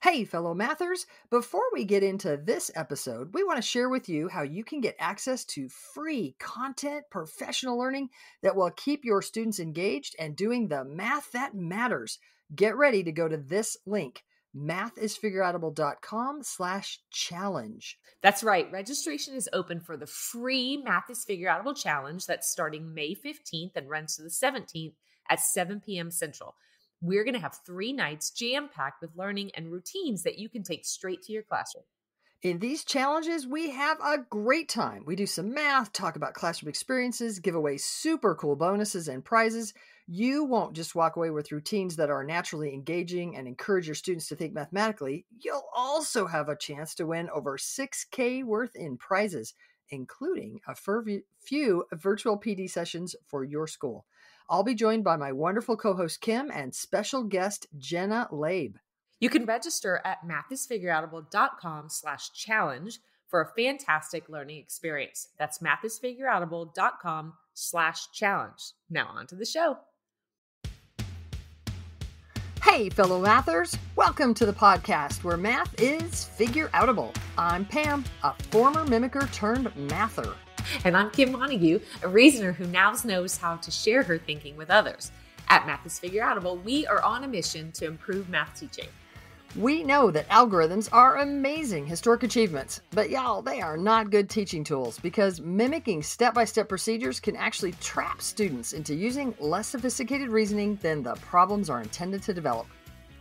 Hey, fellow mathers! Before we get into this episode, we want to share with you how you can get access to free content professional learning that will keep your students engaged and doing the math that matters. Get ready to go to this link, mathisfigureoutable.com/challenge. That's right. Registration is open for the free Math is Figureoutable Challenge that's starting May 15th and runs to the 17th at 7 p.m. Central. We're going to have 3 nights jam-packed with learning and routines that you can take straight to your classroom. In these challenges, we have a great time. We do some math, talk about classroom experiences, give away super cool bonuses and prizes. You won't just walk away with routines that are naturally engaging and encourage your students to think mathematically. You'll also have a chance to win over $6,000 worth in prizes, including a few virtual PD sessions for your school. I'll be joined by my wonderful co-host Kim and special guest Jenna Labe. You can register at mathisfigureoutable.com/challenge for a fantastic learning experience. That's mathisfigureoutable.com/challenge. Now on to the show. Hey, fellow mathers! Welcome to the podcast where math is figure-outable. I'm Pam, a former mimicker turned mather. And I'm Kim Montague, a reasoner who now knows how to share her thinking with others. At Math is Figureoutable, we are on a mission to improve math teaching. We know that algorithms are amazing historic achievements, but y'all, they are not good teaching tools because mimicking step-by-step procedures can actually trap students into using less sophisticated reasoning than the problems are intended to develop.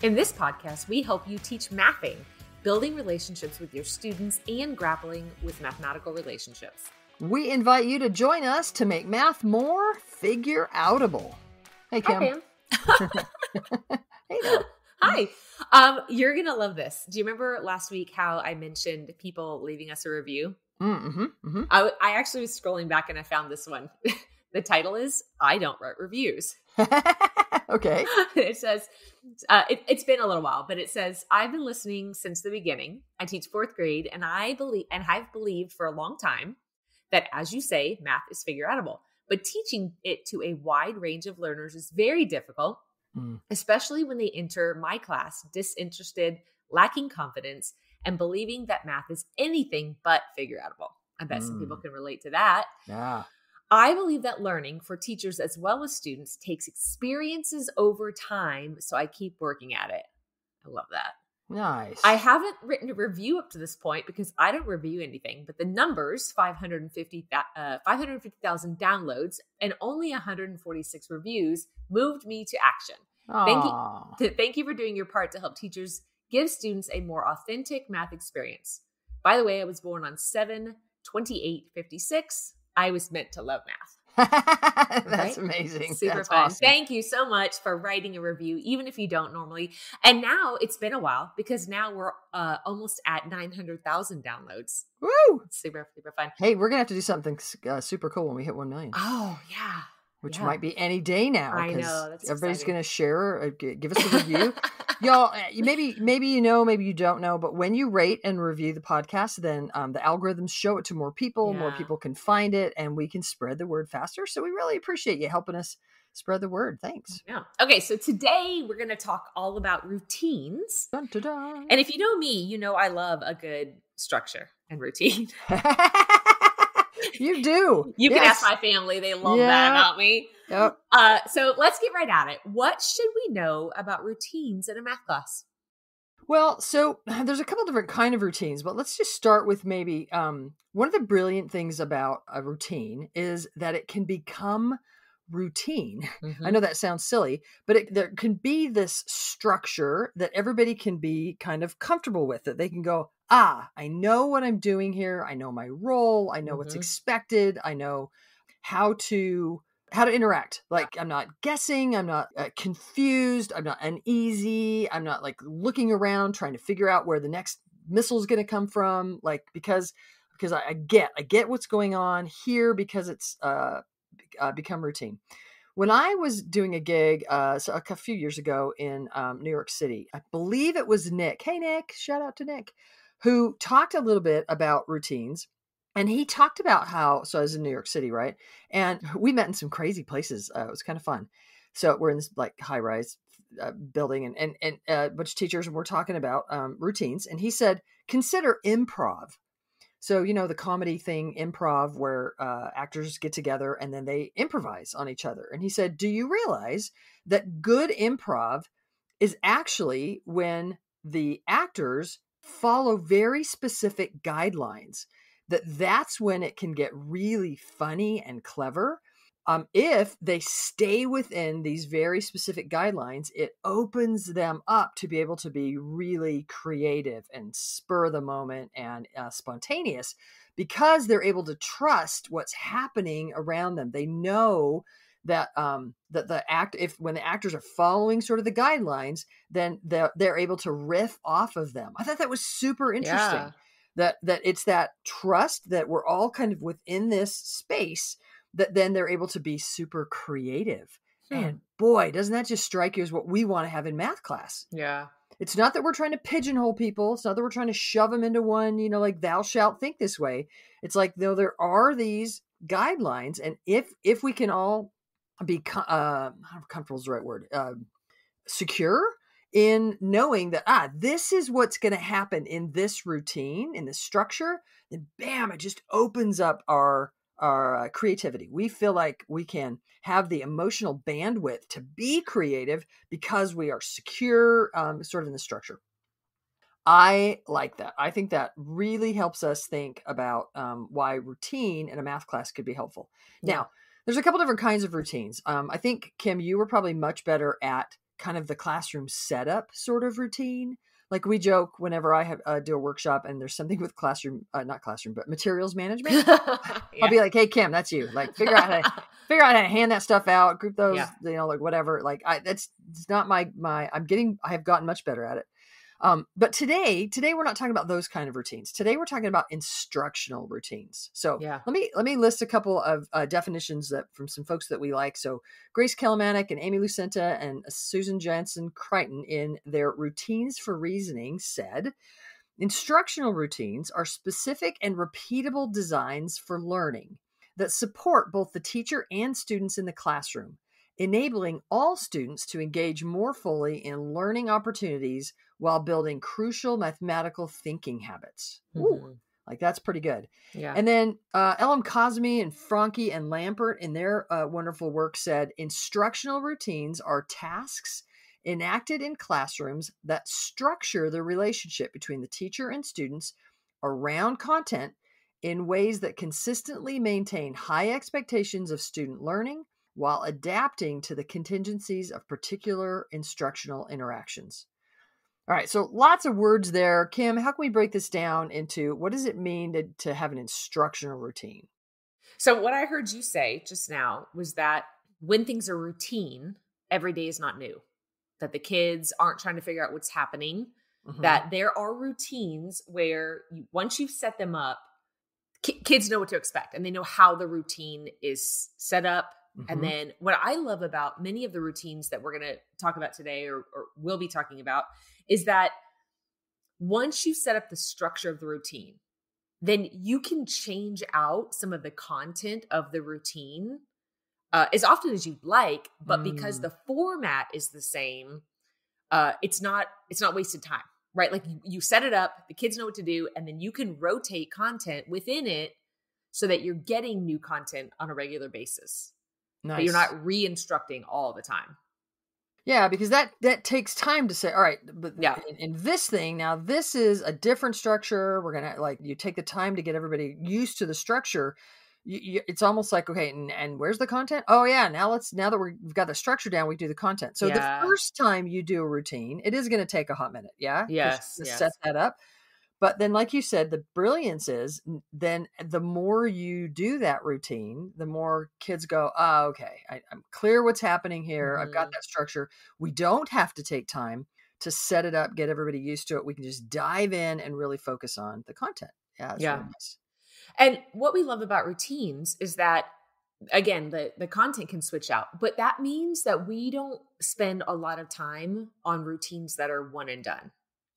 In this podcast, we help you teach mathing, building relationships with your students, and grappling with mathematical relationships. We invite you to join us to make math more figure-outable. Hey, Kim. Hi, Pam. Hey there. Hi. You're going to love this. Do you remember last week how I mentioned people leaving us a review? I actually was scrolling back and I found this one. The title is, I Don't Write Reviews. Okay. It says, it's been a little while, but it says, I've been listening since the beginning. I teach 4th grade and I've believed for a long time that, as you say, math is figure-outable. But teaching it to a wide range of learners is very difficult, especially when they enter my class disinterested, lacking confidence, and believing that math is anything but figure-outable. I bet some people can relate to that. Yeah. I believe that learning for teachers as well as students takes experiences over time, so I keep working at it. I love that. Nice. I haven't written a review up to this point because I don't review anything, but the numbers, 550,000 downloads and only 146 reviews moved me to action. Thank you for doing your part to help teachers give students a more authentic math experience. By the way, I was born on 7/28/56. I was meant to love math. That's amazing. Super That's fun. awesome. Thank you so much for writing a review, even if you don't normally. And now it's been a while because now we're almost at 900,000 downloads. Woo! It's super, super fun. Hey, we're going to have to do something super cool when we hit 1 million. Oh, yeah. Which might be any day now. I know. That's everybody's exciting. going to share, give us a review. Y'all, maybe you know, maybe you don't know, but when you rate and review the podcast, then the algorithms show it to more people. More people can find it, and we can spread the word faster. So we really appreciate you helping us spread the word. Thanks. Yeah. Okay, so today we're going to talk all about routines. Dun, dun, dun. And if you know me, you know I love a good structure and routine. You do. You can ask my family. They love that about me. Yep. So let's get right at it. What should we know about routines in a math class? Well, so there's a couple different kind of routines, but let's just start with maybe one of the brilliant things about a routine is that it can become routine. Mm-hmm. I know that sounds silly, but there can be this structure that everybody can be kind of comfortable with, that they can go, I know what I'm doing here. I know my role. I know what's expected. I know how to interact. Like, I'm not guessing. I'm not confused. I'm not uneasy. I'm not like looking around trying to figure out where the next missile is going to come from. Like, because I get what's going on here because it's become routine. When I was doing a gig a few years ago in New York City, I believe it was Nick. Hey, Nick, shout out to Nick, who talked a little bit about routines. And he talked about how, so I was in New York City, right? And we met in some crazy places. It was kind of fun. So we're in this like high rise building, and a bunch of teachers were talking about routines, and he said, consider improv. So, the comedy thing, improv, where actors get together and then they improvise on each other. And he said, do you realize that good improv is actually when the actors follow very specific guidelines, that's when it can get really funny and clever. If they stay within these very specific guidelines, it opens them up to be able to be really creative and spur of the moment and spontaneous, because they're able to trust what's happening around them. They know that when the actors are following sort of the guidelines, then they're able to riff off of them. I thought that was super interesting. Yeah. That it's that trust that we're all kind of within this space, that then they're able to be super creative. And boy, doesn't that just strike you as what we want to have in math class? Yeah. It's not that we're trying to pigeonhole people. It's not that we're trying to shove them into one, like thou shalt think this way. It's like, no, there are these guidelines. And if we can all be, comfortable is the right word, secure in knowing that, this is what's going to happen in this routine, in this structure, then bam, it just opens up our creativity. We feel like we can have the emotional bandwidth to be creative because we are secure, sort of in the structure. I like that. I think that really helps us think about why routine in a math class could be helpful. Yeah. Now, there's a couple different kinds of routines. I think, Kim, you were probably much better at kind of the classroom setup sort of routine. Like we joke whenever I have do a workshop and there's something with not classroom, but materials management. I'll be like, hey, Kim, that's you. Like, figure out how to hand that stuff out, group those, like whatever. Like, it's not my. I have gotten much better at it. But today we're not talking about those kind of routines. Today we're talking about instructional routines. So let me list a couple of definitions that from some folks that we like. So Grace Kellermanic and Amy Lucenta and Susan Jansen Crichton in their Routines for Reasoning said, instructional routines are specific and repeatable designs for learning that support both the teacher and students in the classroom, enabling all students to engage more fully in learning opportunities while building crucial mathematical thinking habits. Ooh, like that's pretty good. Yeah. And then Elam Kazmi and Franke and Lampert in their wonderful work said, instructional routines are tasks enacted in classrooms that structure the relationship between the teacher and students around content in ways that consistently maintain high expectations of student learning while adapting to the contingencies of particular instructional interactions. All right, so lots of words there. Kim, how can we break this down into what does it mean to have an instructional routine? So what I heard you say just now was that when things are routine, every day is not new. That the kids aren't trying to figure out what's happening. That there are routines where once you've set them up, kids know what to expect and they know how the routine is set up. And then what I love about many of the routines that we're going to talk about today or will be talking about is that once you set up the structure of the routine, then you can change out some of the content of the routine as often as you'd like, but because the format is the same, it's not wasted time, right? Like you set it up, the kids know what to do, and then you can rotate content within it so that you're getting new content on a regular basis. Nice. But you're not re-instructing all the time. Yeah, because that takes time to say, all right, but in this thing, now this is a different structure. We're going to you take the time to get everybody used to the structure. It's almost like, okay, and where's the content? Oh yeah. Now that we've got the structure down, we do the content. So the first time you do a routine, it is going to take a hot minute. Yeah. Yes. Set that up. But then, like you said, the brilliance is then the more you do that routine, the more kids go, okay, I'm clear what's happening here. I've got that structure. We don't have to take time to set it up, get everybody used to it. We can just dive in and really focus on the content. Yeah. Really nice. And what we love about routines is that, again, the content can switch out, but that means that we don't spend a lot of time on routines that are one and done.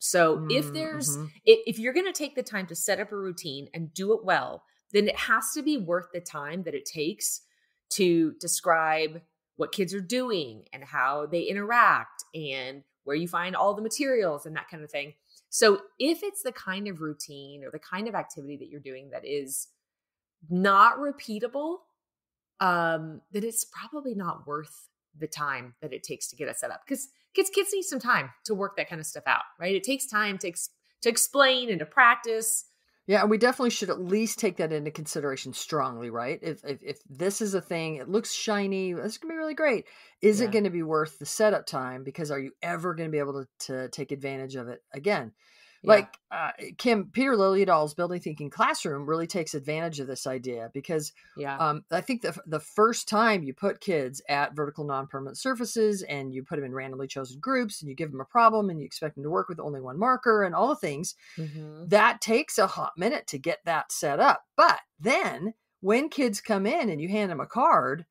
So if you're going to take the time to set up a routine and do it well, then it has to be worth the time that it takes to describe what kids are doing and how they interact and where you find all the materials and that kind of thing. So if it's the kind of routine or the kind of activity that you're doing that is not repeatable, then it's probably not worth the time that it takes to get it set up, because kids need some time to work that kind of stuff out, right? It takes time to explain and to practice. Yeah, and we definitely should at least take that into consideration strongly, right? If this is a thing, it looks shiny, this can be really great. Is it Yeah. going to be worth the setup time? Because are you ever going to be able to take advantage of it again? Yeah. Like Peter Liljedahl's Building Thinking Classroom really takes advantage of this idea, because Yeah. I think the first time you put kids at vertical non-permanent surfaces and you put them in randomly chosen groups and you give them a problem and you expect them to work with only one marker and all the things, Mm-hmm. that takes a hot minute to get that set up. But then when kids come in and you hand them a card,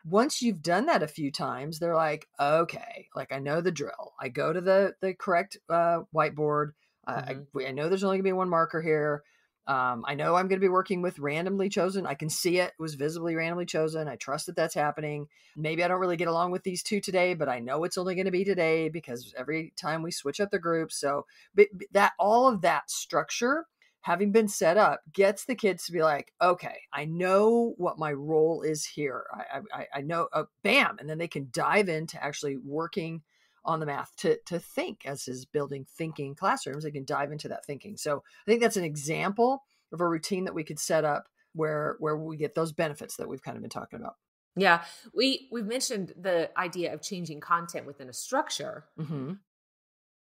once you've done that a few times, they're like, okay, like I know the drill. I go to the correct whiteboard. Mm-hmm. I know there's only gonna be one marker here. I know I'm going to be working with randomly chosen. I can see it was visibly randomly chosen. I trust that that's happening. Maybe I don't really get along with these two today, but I know it's only going to be today because every time we switch up the groups. So that all of that structure having been set up gets the kids to be like, okay, I know what my role is here. I know, bam. And then they can dive into actually working on the math to think, as is building thinking classrooms. They can dive into that thinking. So I think that's an example of a routine that we could set up where we get those benefits that we've kind of been talking about. Yeah. We've mentioned the idea of changing content within a structure. Mm-hmm.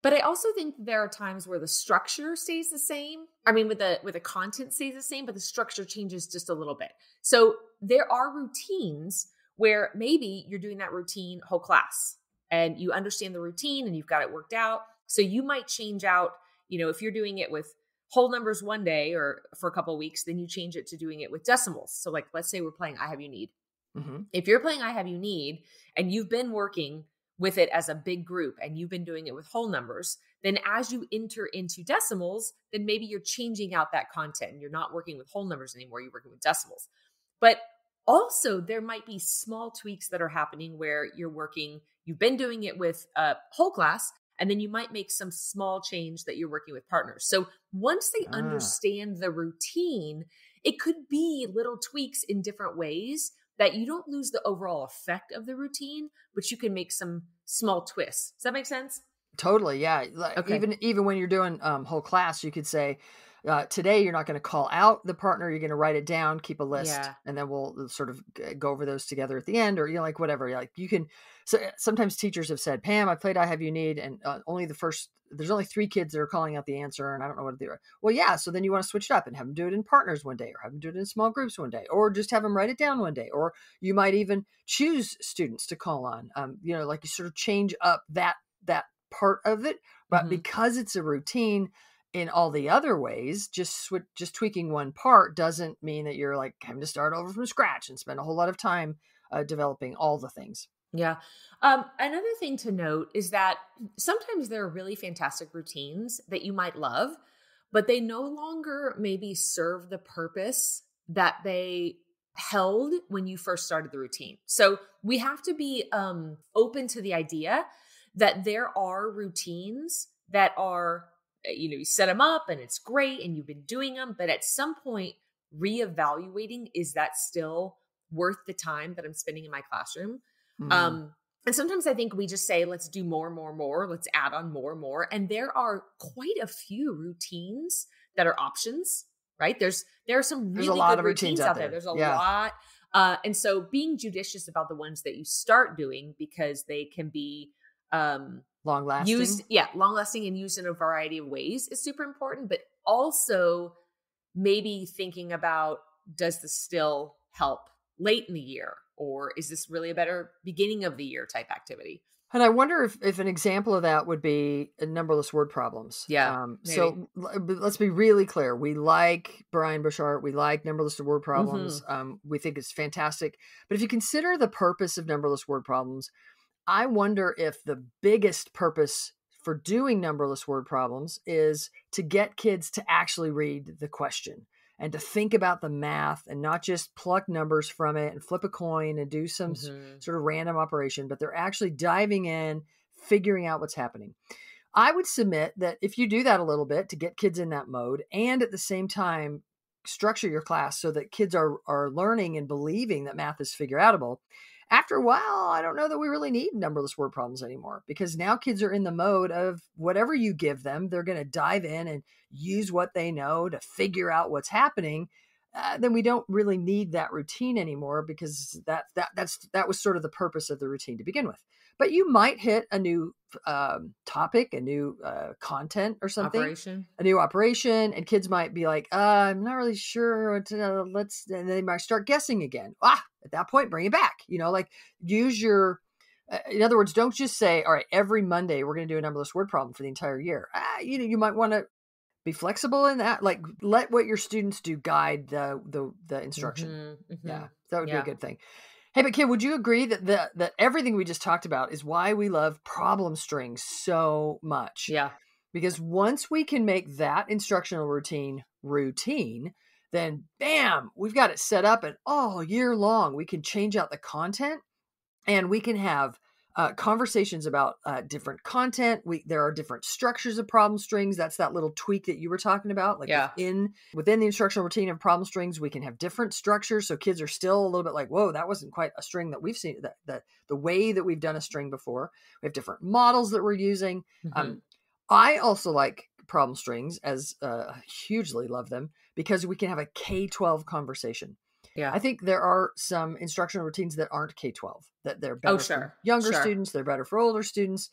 But I also think there are times where the structure stays the same. I mean, with the content stays the same, but the structure changes just a little bit. So there are routines where maybe you're doing that routine whole class and you understand the routine and you've got it worked out. So you might change out, if you're doing it with whole numbers one day or for a couple of weeks, then you change it to doing it with decimals. So like, let's say we're playing I Have You Need. Mm-hmm. If you're playing I Have You Need and you've been working with it as a big group and you've been doing it with whole numbers, then as you enter into decimals, then maybe you're changing out that content and you're not working with whole numbers anymore. You're working with decimals. But also there might be small tweaks that are happening where you've been doing it with a whole class, and then you might make some small change that you're working with partners. So once they understand the routine, it could be little tweaks in different ways that you don't lose the overall effect of the routine, but you can make some small twists. Does that make sense? Totally. Yeah. Okay. Even when you're doing whole class, you could say, today you're not going to call out the partner. You're going to write it down, keep a list, Yeah. and then we'll sort of go over those together at the end, or, like whatever. Like you can, so sometimes teachers have said, Pam, I played I Have You Need, and there's only 3 kids that are calling out the answer, and I don't know what to do. Well, yeah. So then you want to switch it up and have them do it in partners one day, or have them do it in small groups one day, or just have them write it down one day. Or you might even choose students to call on, like you sort of change up that part of it, but because it's a routine in all the other ways, just tweaking one part doesn't mean that you're like having to start over from scratch and spend a whole lot of time developing all the things. Yeah. Another thing to note is that sometimes there are really fantastic routines that you might love, but they no longer maybe serve the purpose that they held when you first started the routine. So we have to be open to the idea that there are routines that are, you set them up and it's great and you've been doing them, but at some point reevaluating, is that still worth the time that I'm spending in my classroom? And sometimes I think we just say, let's do more, more, more. Let's add on more, more. And there are quite a few routines that are options, right? There are some really good routines out there. There's a lot. And so being judicious about the ones that you start doing, because they can be long lasting. Long lasting and used in a variety of ways is super important. But also maybe thinking about, does this still help late in the year? Or is this really a better beginning of the year type activity? And I wonder if an example of that would be numberless word problems. Yeah. So let's be really clear. We like Brian Bouchard. We like numberless word problems. We think it's fantastic. But if you consider the purpose of numberless word problems, I wonder if the biggest purpose for doing numberless word problems is to get kids to actually read the question and to think about the math and not just pluck numbers from it and flip a coin and do some sort of random operation, but they're actually diving in, figuring out what's happening. I would submit that if you do that a little bit to get kids in that mode, and at the same time structure your class so that kids are learning and believing that math is figure outable, after a while, I don't know that we really need numberless word problems anymore, because now kids are in the mode of whatever you give them, they're going to dive in and use what they know to figure out what's happening. Then we don't really need that routine anymore, because that was sort of the purpose of the routine to begin with. But you might hit a new topic, a new content or something, a new operation, and kids might be like, I'm not really sure. And they might start guessing again. At that point, bring it back. Like use your, in other words, don't just say, all right, every Monday we're going to do a numberless word problem for the entire year. You might want to be flexible in that. Like, let what your students do guide the instruction. Yeah, that would be a good thing. Hey, but Kim, would you agree that everything we just talked about is why we love problem strings so much? Yeah. Because once we can make that instructional routine, then bam, we've got it set up, and all year long we can change out the content, and we can have conversations about different content. There are different structures of problem strings. That's that little tweak that you were talking about. Like within the instructional routine of problem strings, we can have different structures. So kids are still a little bit like, whoa, that wasn't quite a string that we've seen, that the way that we've done a string before. We have different models that we're using. I also like problem strings, as hugely love them, because we can have a K-12 conversation. Yeah. I think there are some instructional routines that aren't K-12, that they're better for younger students, they're better for older students.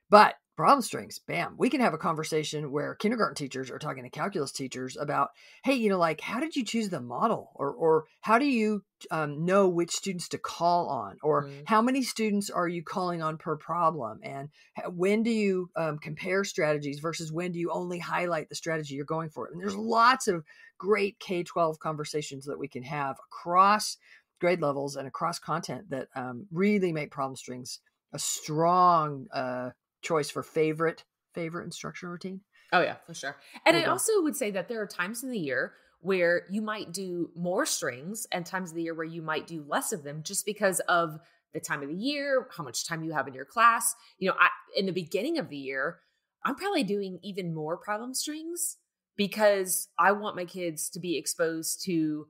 But problem strings, bam, we can have a conversation where kindergarten teachers are talking to calculus teachers about, hey, like, how did you choose the model? Or how do you know which students to call on? Or how many students are you calling on per problem? And when do you compare strategies versus when do you only highlight the strategy you're going for? And there's lots of great K-12 conversations that we can have across grade levels and across content that really make problem strings a strong choice for favorite instructional routine. Oh yeah, for sure. And I also would say that there are times in the year where you might do more strings and times of the year where you might do less of them, just because of the time of the year, how much time you have in your class. In the beginning of the year, I'm probably doing even more problem strings because I want my kids to be exposed to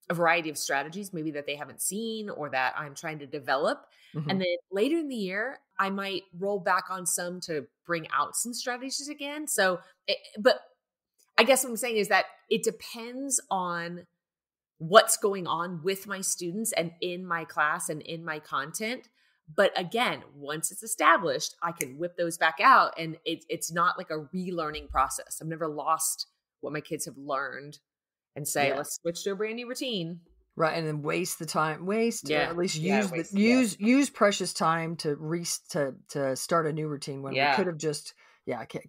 a variety of strategies, maybe that they haven't seen or that I'm trying to develop. And then later in the year, I might roll back on some to bring out some strategies again. But I guess what I'm saying is that it depends on what's going on with my students and in my class and in my content. But again, once it's established, I can whip those back out, and it's not like a relearning process. I've never lost what my kids have learned and say, let's switch to a brand new routine. Right. And then waste the time, or at least use precious time to start a new routine when we could have just,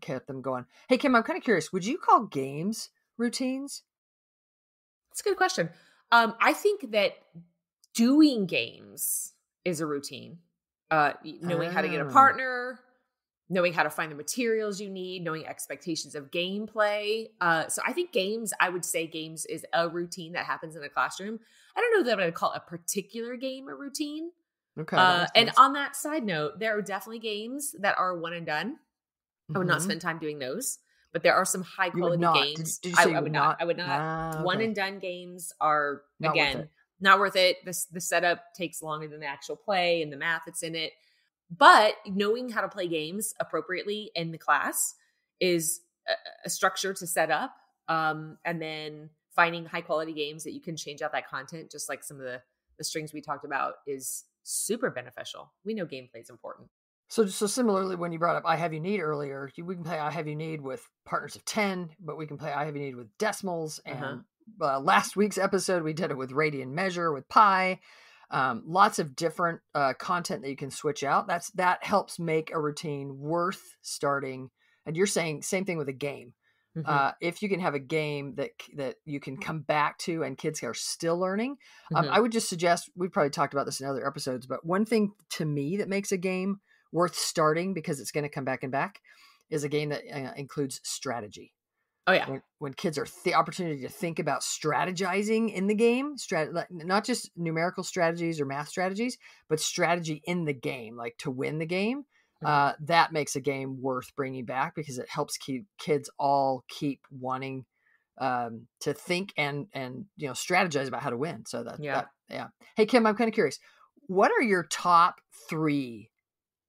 kept them going. Hey, Kim, I'm kind of curious. Would you call games routines? That's a good question. I think that doing games is a routine. Knowing how to get a partner, knowing how to find the materials you need, knowing expectations of gameplay. So I think I would say games is a routine that happens in a classroom. I don't know that I would call a particular game a routine. Okay. And on that side note, there are definitely games that are one and done. I would not spend time doing those, but there are some high quality games. Did you say I would not. I would not. Okay. One and done games are, not not worth it. The setup takes longer than the actual play and the math that's in it. But knowing how to play games appropriately in the class is a structure to set up. And then finding high quality games that you can change out that content, just like some of the strings we talked about, is super beneficial. We know gameplay is important. So similarly, when you brought up I Have You Need earlier, we can play I Have You Need with partners of 10, but we can play I Have You Need with decimals. And last week's episode, we did it with radian measure, with pi. Lots of different content that you can switch out. That helps make a routine worth starting. And you're saying same thing with a game. If you can have a game that you can come back to and kids are still learning, I would just suggest, we've probably talked about this in other episodes, but one thing to me that makes a game worth starting, because it's going to come back and back, is a game that includes strategy. Oh yeah. When kids are the opportunity to think about strategizing in the game, not just numerical strategies or math strategies, but strategy in the game, like to win the game. that makes a game worth bringing back because it helps kids all keep wanting to think and strategize about how to win. So that. Hey Kim, I'm kind of curious. What are your top 3?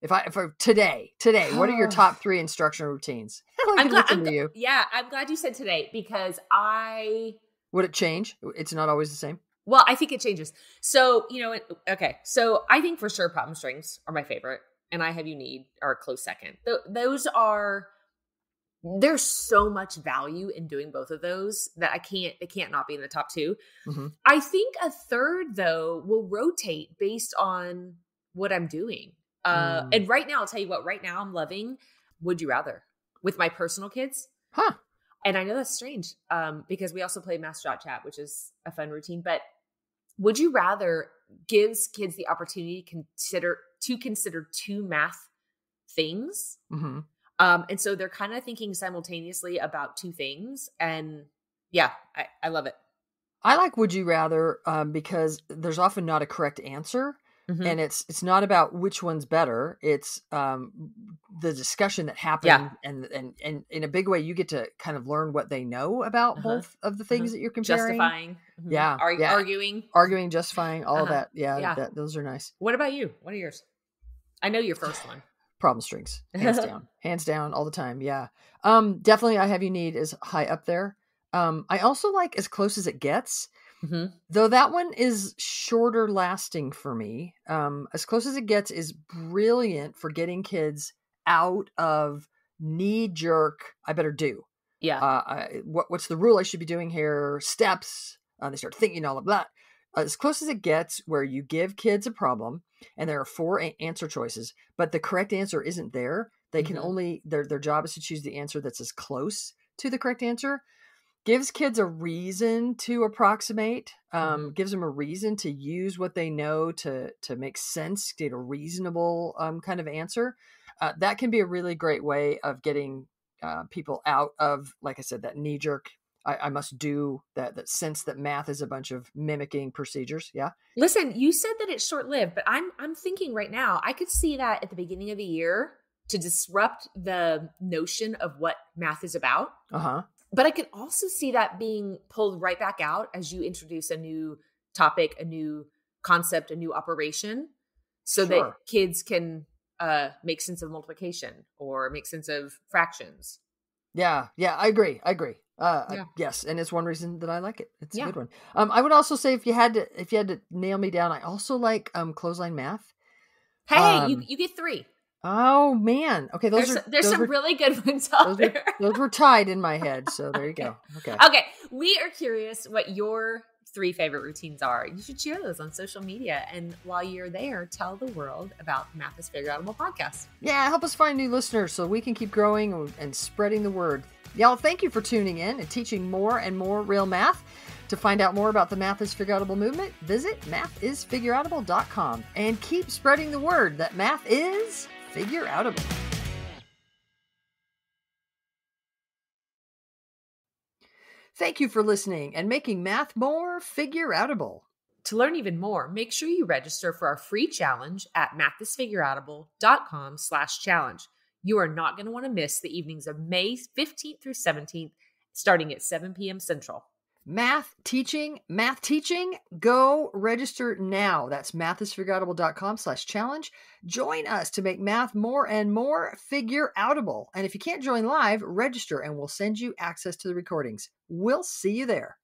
If I today, what are your top 3 instructional routines? I'm glad you said today because would it change? It's not always the same. Well, I think it changes. So, okay. So I think for sure problem strings are my favorite and I Have You Need are a close second. There's so much value in doing both of those that they can't not be in the top 2. Mm-hmm. I think a third though will rotate based on what I'm doing. And right now, I'll tell you what, right now I'm loving Would You Rather with my personal kids. Huh. And I know that's strange because we also play Mass Shot Chat, which is a fun routine. But Would You Rather gives kids the opportunity to consider 2 math things. Mm-hmm. And so they're kind of thinking simultaneously about 2 things. And yeah, I love it. I like Would You Rather because there's often not a correct answer. Mm-hmm. And it's not about which one's better. It's the discussion that happened, and in a big way, you get to kind of learn what they know about both of the things that you're comparing, justifying, arguing, justifying, all of that. Those are nice. What about you? What are yours? I know your first one. Problem strings, hands down, all the time. Yeah, definitely. I Have You Need is high up there. I also like As Close as It Gets. Mm-hmm. Though that one is shorter lasting for me. As Close as It Gets is brilliant for getting kids out of knee-jerk, I better do. Yeah. What's the rule I should be doing here? Steps. They start thinking all of that. As Close as It Gets, where you give kids a problem, and there are 4 answer choices, but the correct answer isn't there. They can only, their job is to choose the answer that's as close to the correct answer. Gives kids a reason to approximate, gives them a reason to use what they know to make sense, get a reasonable kind of answer. That can be a really great way of getting people out of, like I said, that knee-jerk, I must do, that sense that math is a bunch of mimicking procedures. Yeah. Listen, you said that it's short-lived, but I'm thinking right now, I could see that at the beginning of the year to disrupt the notion of what math is about. Uh-huh. But I can also see that being pulled right back out as you introduce a new topic, a new concept, a new operation, so that kids can make sense of multiplication or make sense of fractions. Yeah, I agree. Yes, and it's one reason that I like it. It's a good one. I would also say if you had to nail me down, I also like clothesline math. Hey, you get 3. Oh man. Okay. There's some really good ones out there. Those were tied in my head. So there you go. Okay. We are curious what your 3 favorite routines are. You should share those on social media. And while you're there, tell the world about Math is Figure Outable podcast. Yeah. Help us find new listeners so we can keep growing and spreading the word. Y'all, thank you for tuning in and teaching more and more real math. To find out more about the Math is Figureoutable movement, visit mathisfigureoutable.com and keep spreading the word that math is figureoutable. Thank you for listening and making math more figureoutable. To learn even more, make sure you register for our free challenge at mathisfigureoutable.com/challenge. You are not going to want to miss the evenings of May 15th through 17th, starting at 7 p.m. Central. Math teaching, go register now. That's mathisfigureoutable.com/challenge. Join us to make math more and more figureoutable. And if you can't join live, register and we'll send you access to the recordings. We'll see you there.